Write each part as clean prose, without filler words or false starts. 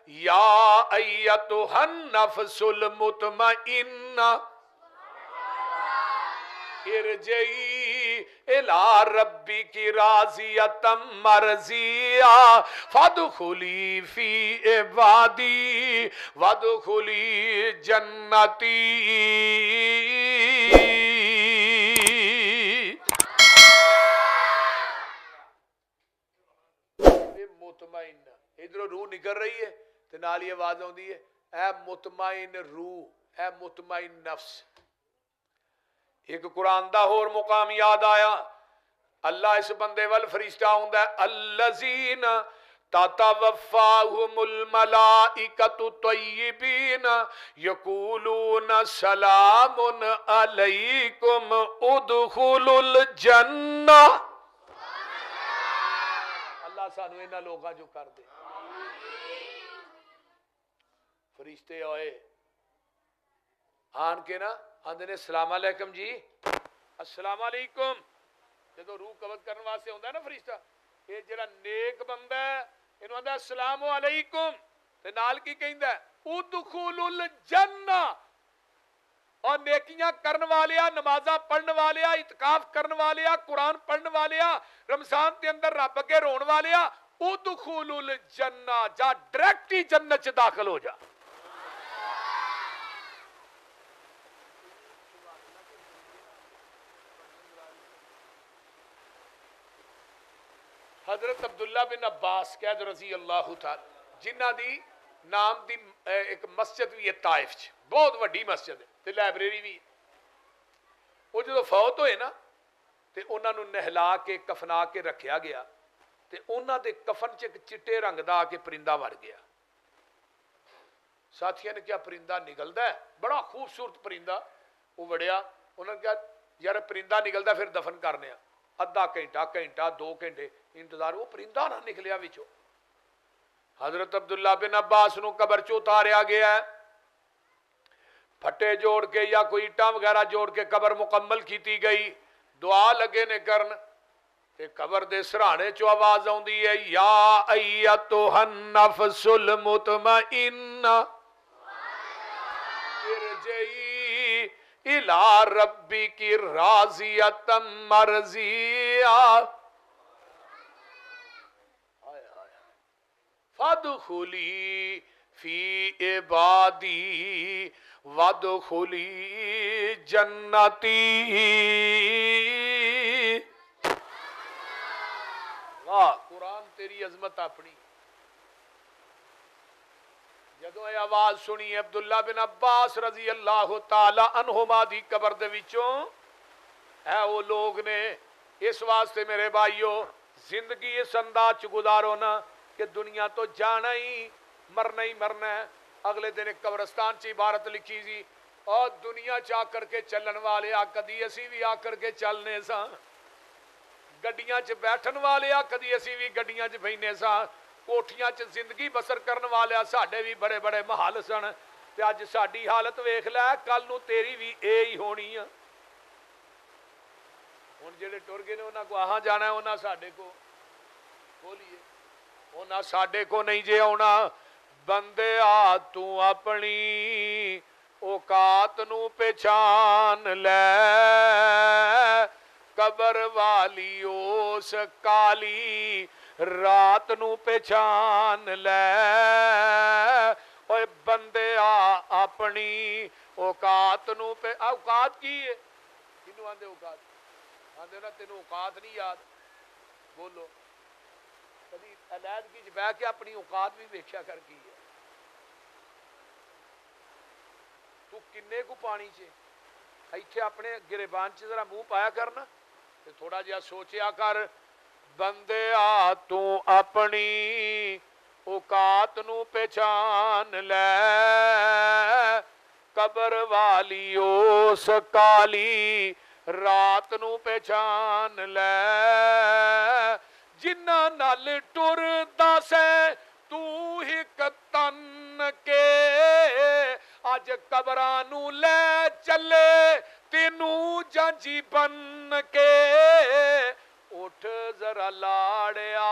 या अय्यतुहन नफ्सुल मुतमइन्ना इरजई इला रब्बिकी राज़ियतम मरज़िया फदखुली फी इबादी वदखुली जन्नती। मुतमइन इधरों रूह निकल रही है ते नाल ही आवाज आउंदी है ऐ मुतमइन रूह, ऐ मुतमइन नफ्स। एक कुरान दा होर मुकाम याद आया, अल्लाह इस बंदे वल फरिश्ता आउंदा है, अल्लज़ीना ततवफ़्फ़ाहुमुल मलाइकतु तय्यिबीन यक़ूलून सलामुन अलैकुम उदखुलुल जन्ना। अल्लाह सानू इन्हां लोगां चों कर दे। फरिश्ते आए आन के ना आंदे ने सलाम अलैकुम जी, अस्सलाम अलैकुम। जो रूह कबज करने वास्ते आउंदा ना फरिश्ता, ये जिहड़ा नेक बंदा है इहनूं आंदा अस्सलाम अलैकुम ते नाल की कहिंदा उदखुलुल जन्ना। और नेकियां करने वाले, नमाजा पढ़ने वाले, इतकाफ करने वाले, कुरान पढ़ने वाले, रमजान के अंदर रब अगे रोन वाले, उदखुलुल जन्ना, जा डायरेक्ट ही जन्नत च दाखिल हो जा। हजरत अब्दुल्ला बिन अब्बास कैद रजी अल्लाह तआला, जिन्हां दी नाम दी एक मस्जिद भी है ताइफ च, बहुत वड्डी मस्जिद है ते लाइब्रेरी भी है। वो जो फौत होए ना ते उन्होंने नहला के कफना के रखा गया ते उन्हां दे कफन च एक चिट्टे रंग दा आके परिंदा वड़ गया। साथियों ने क्या परिंदा निकलता है, बड़ा खूबसूरत परिंदा। वो वड़िया, उन्होंने कहा यार परिंदा निकलता फिर दफन करने। अद्धा घंटा घंटा 2 घंटे इंतजार, वो परिंदा ना निकलिया विचों। हजरत अब्दुल्ला बिन अब्बास नूं कबर चों उतारिया गया है, फट्टे जोड़ के या कोई ईटा वगैरह जोड़ के कबर मुकम्मल की गई। दुआ लगे ने करन ते कबर दे सराहने चो आवाज आउंदी है, या अय्यतुहन नफ्सुल मुतमइन्ना इरजई इला रब्बिकी राज़ियतम मरज़िया फदखुली फी इबादी वदखुली जन्नती। वाह कुरान तेरी अजमत अपनी। जदों ये आवाज सुनी अब्दुल्ला बिन अब्बास रजी अल्लाह तआला अन्हुमा दी कबर दे विचों, है वो लोग ने इस वास्ते मेरे भाइयों जिंदगी इस अंदाज च गुजारो ना कि दुनिया तो जाना ही मरना है। अगले दिन एक कब्रस्तान च इबारत लिखी सी, और दुनिया च आकर के चलन वाले कदी असी भी आकर के चलने सा, गड्डियां च बैठन वाले कदी असी भी गड्डियां च बहने सा, कोठियां च जिंदगी बसर करने वाले साडे भी बड़े बड़े महल सन, ते अज साडी हालत वेख लै, कल नूं तेरी भी ए ही होनी आ। हुण जिहड़े टुर गए ने उन्हां को आहां जाना, उन्हां साडे को बोलिए उन्हां साडे को नहीं जे आउणा। बंदे आ तू अपनी औकात नूं पहचान लै, कबर वाली उस काली रात नूं पहचान लै। ओए बंदे आ अपनी औकात नूं पे, औकात की है? किनू आंदे औकात? आंदे ना तेनू औकात नहीं याद, बोलो कभी अलैदगी च बह के अपनी औकात भी वेख्या कर की है। तू किन्ने को पानी च इत्थे अपने गिरेबान च जरा मुंह पाया करना ते थोड़ा जिहा सोचिया कर। बंदे आ तू अपनी औकात नूं पहचान लै, कबर वाली उस काली रात नूं पहचान लै। जिन्ना नाल टुरदा सै तू हिक तन के, अज कबरां नूं लै चले तेनू जांजी बन के। उठ जरा लाड़िया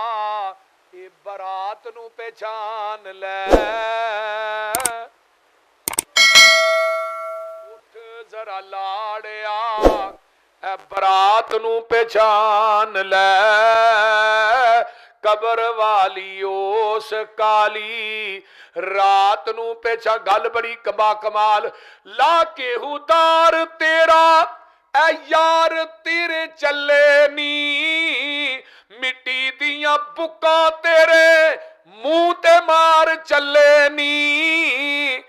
ਇਹ ਬਰਾਤ ਨੂੰ ਪਹਿਚਾਨ ਲੈ, ਉੱਠ ਜ਼ਰਾ ਲਾੜਿਆ ਐ ਬਰਾਤ ਨੂੰ ਪਹਿਚਾਨ ਲੈ, ਕਬਰ ਵਾਲੀ ਉਸ ਕਾਲੀ ਰਾਤ ਨੂੰ ਪਹਿਚਾਨ। ਗੱਲ ਬੜੀ ਕਮਾਲ, ਲਾ ਕੇ ਹੁਦਾਰ ਤੇਰਾ ਐ ਯਾਰ ਤੇਰੇ ਚੱਲੇ ਨੀ, ਮਿੱਟੀ ਦੀਆਂ ਬੁੱਕਾਂ ਤੇਰੇ ਮੂੰਹ ਤੇ ਮਾਰ ਚੱਲੇ ਨੀ,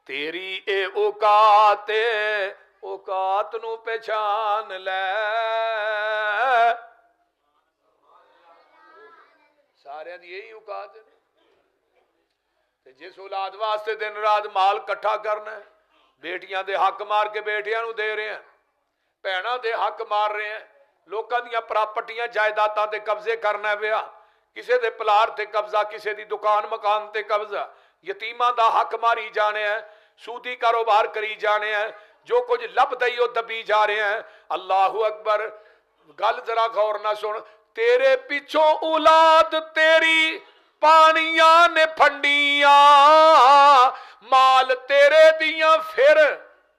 ਤੇਰੀ ਇਹ ਔਕਾਤ ਔਕਾਤ ਨੂੰ ਪਹਿਚਾਨ ਲੈ। ਸਾਰਿਆਂ ਦੀ ਇਹੀ ਔਕਾਤ ਹੈ। ਤੇ ਜਿਸ ਔਲਾਦ ਵਾਸਤੇ ਦਿਨ ਰਾਤ ਮਾਲ ਇਕੱਠਾ ਕਰਨਾ, ਬੇਟੀਆਂ ਦੇ ਹੱਕ ਮਾਰ ਕੇ ਬੇਟਿਆਂ ਨੂੰ ਦੇ ਰਹੇ ਆ, ਭੈਣਾਂ ਦੇ ਹੱਕ ਮਾਰ ਰਹੇ ਆ, ਲੋਕਾਂ ਦੀਆਂ ਪ੍ਰਾਪਰਟੀਆਂ ਜਾਇਦਾਦਾਂ ਤੇ ਕਬਜ਼ੇ ਕਰਨਾ ਪਿਆ, ਕਿਸੇ ਦੇ ਪਲਾਟ ਤੇ ਕਬਜ਼ਾ, ਕਿਸੇ ਦੀ ਦੁਕਾਨ ਮਕਾਨ ਤੇ ਕਬਜ਼ਾ, ਯਤੀਮਾਂ ਦਾ ਹੱਕ ਮਾਰੀ ਜਾਣੇ ਆ, ਸੂਦੀ ਕਾਰੋਬਾਰ ਕਰੀ ਜਾਣੇ ਆ, ਜੋ ਕੁਝ ਲੱਭਦਾ ਹੀ ਉਹ ਦੱਬੀ ਜਾ ਰਹੇ ਆ। ਅੱਲਾਹੂ ਅਕਬਰ। ਗੱਲ ਜ਼ਰਾ ਗੌਰ ਨਾਲ ਸੁਣ, ਤੇਰੇ ਪਿੱਛੋਂ ਔਲਾਦ ਤੇਰੀ ਪਾਣੀਆਂ ਨੇ ਫੰਡੀਆਂ, ਮਾਲ ਤੇਰੇ ਦੀਆਂ ਫਿਰ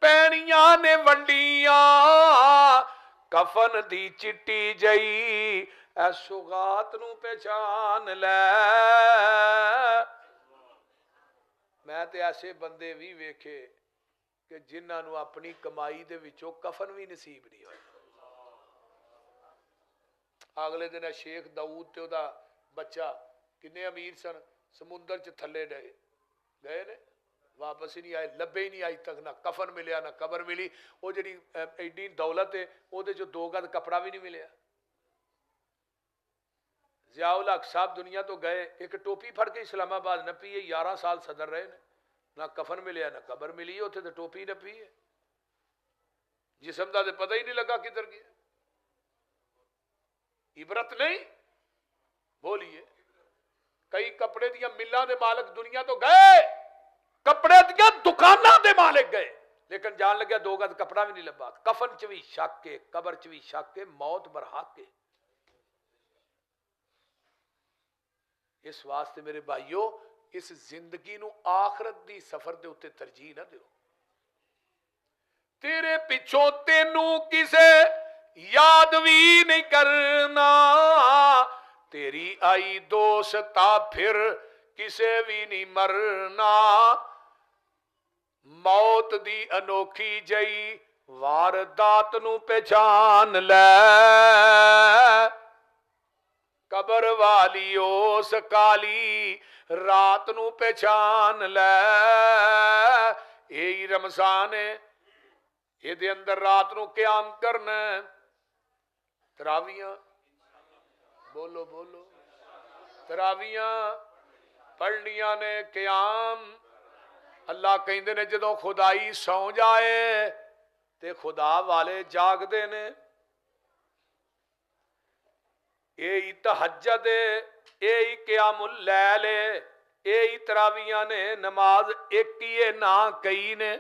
ਪੈਣੀਆਂ ਨੇ ਵੰਡੀਆਂ, ਕਫਨ ਦੀ ਚਿੱਟੀ ਜਈ ਐ ਸੁਗਾਤ ਨੂੰ ਪਹਿਚਾਨ ਲੈ। ਮੈਂ ਤੇ ਐਸੇ ਬੰਦੇ ਵੀ ਵੇਖੇ ਕਿ ਜਿਨ੍ਹਾਂ ਨੂੰ ਆਪਣੀ ਕਮਾਈ ਦੇ ਵਿੱਚੋਂ ਕਫਨ ਵੀ ਨਸੀਬ ਨਹੀਂ ਹੋਇਆ। ਅਗਲੇ ਦਿਨ ਸ਼ੇਖ ਦਾਊਦ ਤੇ ਉਹਦਾ ਬੱਚਾ ਕਿੰਨੇ ਅਮੀਰ ਸਨ, ਸਮੁੰਦਰ ਚ ਥੱਲੇ ਗਏ ਨੇ, ਵਾਪਸ ਹੀ ਨਹੀਂ ਆਏ, ਲੱਭੇ ਹੀ ਨਹੀਂ ਅੱਜ ਤੱਕ, ਨਾ ਕਫਨ ਮਿਲਿਆ ਨਾ ਕਬਰ ਮਿਲੀ। ਉਹ ਜਿਹੜੀ ਐਡੀ ਦੌਲਤ ਹੈ ਉਹਦੇ ਚੋਂ 2 ਗਜ਼ ਕੱਪੜਾ ਵੀ ਨਹੀਂ ਮਿਲਿਆ। ਜ਼ਿਆਉਲ ਹਕ ਸਾਹਿਬ ਦੁਨੀਆ ਤੋਂ ਗਏ, ਇੱਕ ਟੋਪੀ ਫੜ ਕੇ ਇਸਲਾਮਾਬਾਦ ਨੱਪੀ ਹੈ, 11 ਸਾਲ ਸਦਰ ਰਹੇ ਨੇ, ਨਾ ਕਫਨ ਮਿਲਿਆ ਨਾ ਕਬਰ ਮਿਲੀ, ਉੱਥੇ ਤੇ ਟੋਪੀ ਨੱਪੀ ਹੈ, ਜਿਸਮ ਦਾ ਤੇ ਪਤਾ ਹੀ ਨਹੀਂ ਲੱਗਾ ਕਿੱਧਰ ਗਿਆ। ਇਬਰਤ ਨਹੀਂ ਬੋਲੀਏ। ਕਈ ਕੱਪੜੇ ਦੀਆਂ ਮਿੱਲਾਂ ਦੇ ਮਾਲਕ ਦੁਨੀਆ ਤੋਂ ਗਏ, ਕੱਪੜੇ ਦੀਆਂ ਦੁਕਾਨਾਂ ਦੇ ਮਾਲਕ ਗਏ, ਲੇਕਿਨ ਜਾਣ ਲੱਗਿਆ 2 ਗਜ਼ ਕੱਪੜਾ ਵੀ ਨਹੀਂ ਲੱਭਾ। ਕਫਨ ਚ ਵੀ ਸ਼ੱਕ ਹੈ, ਕਬਰ ਚ ਵੀ ਸ਼ੱਕ ਹੈ, ਮੌਤ ਬਰਹਕ ਹੈ। ਇਸ ਵਾਸਤੇ ਮੇਰੇ ਭਾਈਓ, ਇਸ ਜ਼ਿੰਦਗੀ ਨੂੰ ਆਖਰਤ ਦੀ ਸਫਰ ਦੇ ਉੱਤੇ ਤਰਜੀਹ ਨਾ ਦਿਓ। ਤੇਰੇ ਪਿੱਛੋਂ ਤੈਨੂੰ ਕਿਸੇ ਯਾਦ ਵੀ ਨਹੀਂ ਕਰਨਾ, ਤੇਰੀ ਆਈ ਦੋਸਤਾ ਫਿਰ ਕਿਸੇ ਵੀ ਨਹੀਂ ਮਰਨਾ, ਮੌਤ ਦੀ ਅਨੋਖੀ ਜਈ ਵਾਰਦਾਤ ਨੂੰ ਪਹਿਚਾਨ ਲੈ, ਕਬਰ ਵਾਲੀ ਉਸ ਕਾਲੀ ਰਾਤ ਨੂੰ ਪਹਿਚਾਨ ਲੈ। ਇਹੀ ਰਮਜ਼ਾਨ ਹੈ, ਇਹਦੇ ਅੰਦਰ ਰਾਤ ਨੂੰ ਕਿਆਮ ਕਰਨਾ, ਤਰਾਵੀਆਂ ਬੋਲੋ ਬੋਲੋ, ਤਰਾਵੀਆਂ ਪੜ੍ਹਨੀਆਂ ਨੇ, ਕਿਆਮ। ਅੱਲਾ ਕਹਿੰਦੇ ਨੇ ਜਦੋਂ ਖੁਦਾਈ ਸੌਂ ਜਾਏ ਤੇ ਖੁਦਾ ਵਾਲੇ ਜਾਗਦੇ ਨੇ। ਇਹ ਹੀ ਤਹੱਜਦ, ਇਹ ਹੀ ਕਿਆਮੁਲ ਲੈਲ, ਇਹ ਹੀ ਤਰਾਵੀਆਂ ਨੇ। ਨਮਾਜ਼ ਇੱਕ ਹੀ ਹੈ, ਨਾ ਕਈ ਨੇ।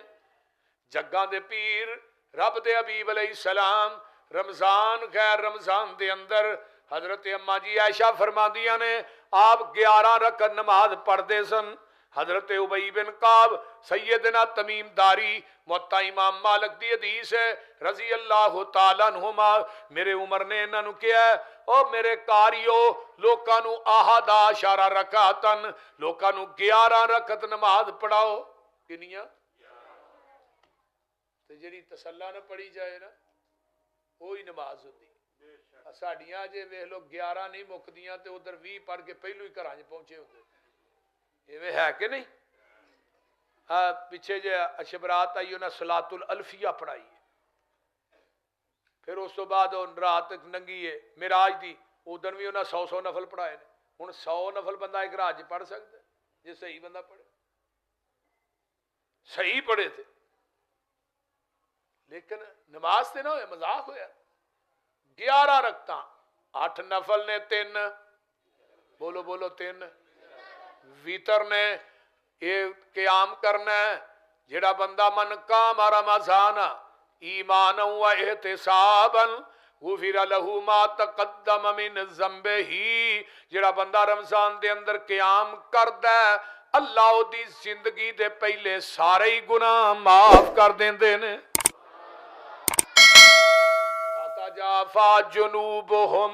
ਜੱਗਾਂ ਦੇ ਪੀਰ ਰੱਬ ਦੇ ਹਬੀਬ अलैहिस्सलाम रमजान गैर रमजान दे अंदर हजरत अम्मा जी आयशा फरमादियां ने आप 11 रकअत नमाज पढ़ते सन। हजरत उबई बिन काब, सैयदना तमीम दारी, मुअत्ता इमाम मालिक दी हदीस है रजी अल्लाह तआला अन्हुमा। मेरे उमर ने इन्हां नूं कहा ओ मेरे कारियो लोकां नूं आहदा इशारा रकातन, लोकां नूं 11 रकअत नमाज पढ़ाओ। किनियां? ते जिहड़ी तसल्ला ना पढ़ी जाए ना वही नमाज होंदी। साडियां जे वेख लो 11 नहीं मुकदियां ते उधर 20 पढ़ के पहलू ही घरां च पहुंचे होंदे। इवें है कि नहीं? पिछे जे शबरात आई उन्हें सलातुल अल्फिया पढ़ाई, फिर उस तो बाद रात नंगी है मिराज दी, उधर भी उन्हें 100 नफल पढ़ाए ने। हुण 100 नफल बंदा एक रात पढ़ सकता जे सही बंदा पढ़े, सही पढ़े थे। लेकिन नमाज से ना होया, मजाक होया। 11 रकता, 8 नफल ने 3, बोलो बोलो 3, वितर ने ये क़याम करना है। जेड़ा बंदा मन काम रमज़ान ईमान व एहतिसाबन غفر لہو ما تقدم من ذنبہی، جڑا بندہ رمضان دے اندر قیام کردا ہے اللہ او دی زندگی دے پہلے سارے ہی گناہ معاف کر دیندے نے۔ تجافا جنوبهم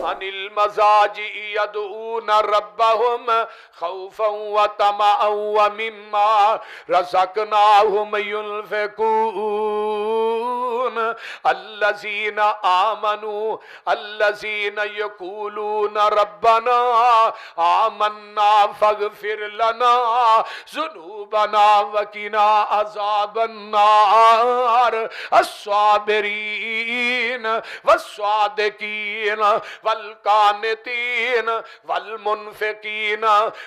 عن المضاجع يدعون ربهم خوفا وطمعا ومما رزقناهم ينفقون الذين آمنوا الذين يقولون ربنا آمنا فاغفر لنا ذنوبنا وقنا عذاب النار الصابرين والصادقين والقانتين والمنفقين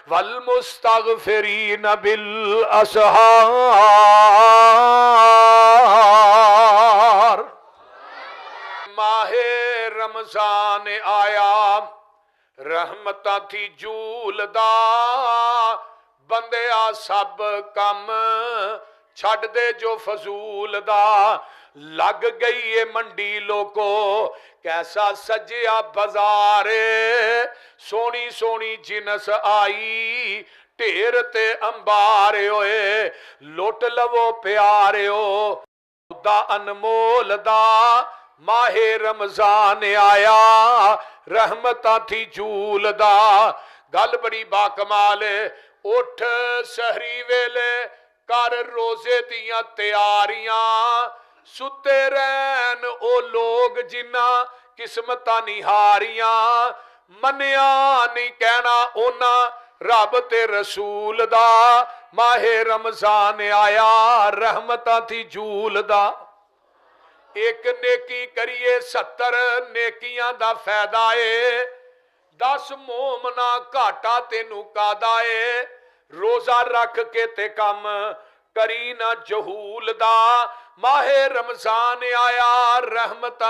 والمستغفرين بالاسحار۔ ماہ رمضان آیا رحمتاں تھی جھولدا، بندیا سب کم چھڈ دے جو فضول دا، لگ گئی ہے منڈی لوکو کیسا سجیا بازارے، سونی سونی جنس آئی ٹھیر تے امبارے ہوئے، لوٹ لو پیارے ہو دا انمول دا، ماہ رمضان آیا رحمتاں تھی جھول دا۔ گل بڑی باکمال ہے، اٹھ سحری ویلے کر روزے دیاں تیاریاں، ستے رہن او لوگ جنہ قسمتاں نہاریاں، منیا نہیں کہنا اونا رب تے رسول دا، ماہ رمضان آیا رحمتاں تھی جھول دا۔ ایک نیکی کریے 70 نیکیاں دا فائدہ ہے، 10 مومنا گھاٹا تینوں کادا ہے، روزہ رکھ کے تے کم کری نہ جہول دا، ماہ رمضان آیا رحمتاں